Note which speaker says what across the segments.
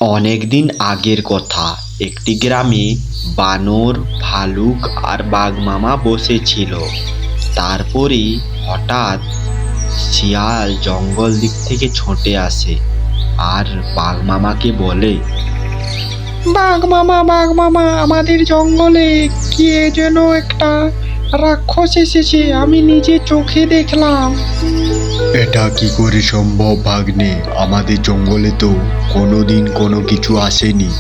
Speaker 1: অনেকদিন আগের কথা, একটি গ্রামে বানর, ভালুক আর বাঘ মামা বসেছিল। তারপরে হঠাৎ শিয়াল জঙ্গল দিক থেকে ছুটে আসে আর বাঘ মামাকে বলে,
Speaker 2: বাঘ মামা, আমাদের জঙ্গলে কে যেন একটা রাক্ষস এসেছে, আমি নিজে চোখে দেখলাম।
Speaker 3: এটা কি করে সম্ভব ভাগ্নে? আমাদের জঙ্গলে তো কোনোদিন কোনো কিছু আসেনি।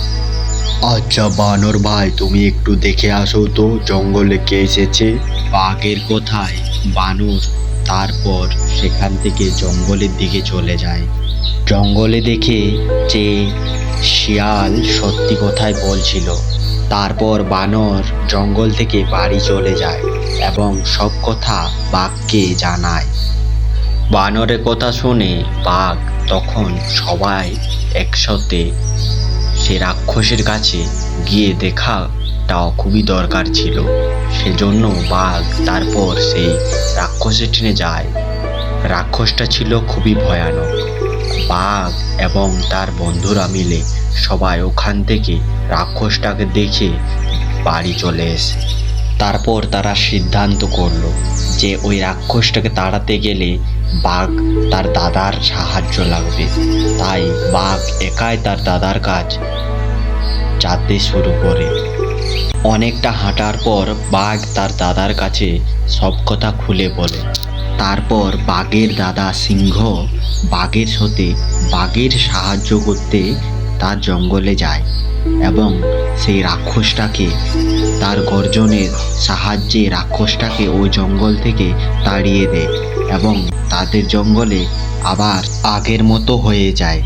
Speaker 3: আচ্ছা বানর ভাই, তুমি একটু দেখে আসো তো জঙ্গলে কে এসেছে।
Speaker 1: বাঘের কথায় বানর তারপর সেখান থেকে জঙ্গলের দিকে চলে যায়। জঙ্গলে দেখে যে শিয়াল সত্যি কথাই বলছিল। তারপর বানর জঙ্গল থেকে বাড়ি চলে যায় এবং সব কথা বাঘকে জানায়। বানরের কথা শুনে বাঘ তখন সবাই একসাথে সে রাক্ষসের কাছে গিয়ে দেখাটাও খুবই দরকার ছিল। সেজন্য বাঘ তারপর সেই রাক্ষসের টেনে যায়। রাক্ষসটা ছিল খুবই ভয়ানক। বাঘ এবং তার বন্ধুরা মিলে সবাই ওখান থেকে রাক্ষসটাকে দেখে বাড়ি চলে এসে তারপর তারা সিদ্ধান্ত করলো যে ওই রাক্ষসটাকে তাড়াতে গেলে বাঘ তার দাদার সাহায্য লাগবে। তাই বাঘ একাই তার দাদার কাজ যেতে শুরু করে। অনেকটা হাঁটার পর বাঘ তার দাদার কাছে সব কথা খুলে বলে। তারপর বাঘের দাদা সিংহ বাঘের সাথে বাঘের সাহায্য করতে তার জঙ্গলে যায় এবং সেই রাক্ষসটাকে তার গর্জনের সাহায্যে রাক্ষসটাকে ওই জঙ্গল থেকে তাড়িয়ে দেয় এবং তাদের জঙ্গলে আবার আগের মতো হয়ে যায়।